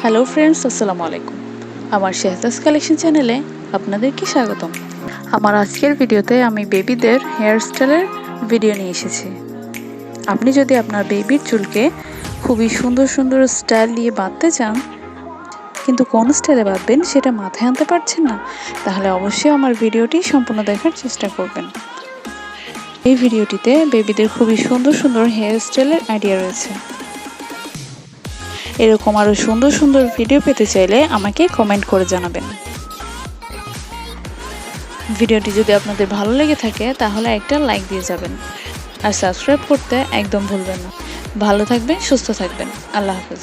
Hello friends, আসসালামু আলাইকুম। আমার শেহজাস কালেকশন চ্যানেলে আপনাদেরকে স্বাগতম। আমার আজকের ভিডিওতে আমি বেবিদের হেয়ার স্টাইলের ভিডিও নিয়ে এসেছি। আপনি যদি আপনার বেবির চুলকে খুবই সুন্দর সুন্দর স্টাইল দিয়ে বাঁধতে চান, কিন্তু কোন স্টাইলে বাঁধবেন সেটা মাথায় আনতে পারছেন না, তাহলে অবশ্যই আমার ভিডিওটি সম্পূর্ণ দেখার চেষ্টা করবেন। এই ভিডিওটিতে বেবিদের খুবই সুন্দর সুন্দর হেয়ার স্টাইলের আইডিয়া রয়েছে। এরকম আরও সুন্দর সুন্দর ভিডিও পেতে চাইলে আমাকে কমেন্ট করে জানাবেন। ভিডিওটি যদি আপনাদের ভালো লেগে থাকে তাহলে একটা লাইক দিয়ে যাবেন, আর সাবস্ক্রাইব করতে একদম ভুলবেন না। ভালো থাকবেন, সুস্থ থাকবেন। আল্লাহ হাফেজ।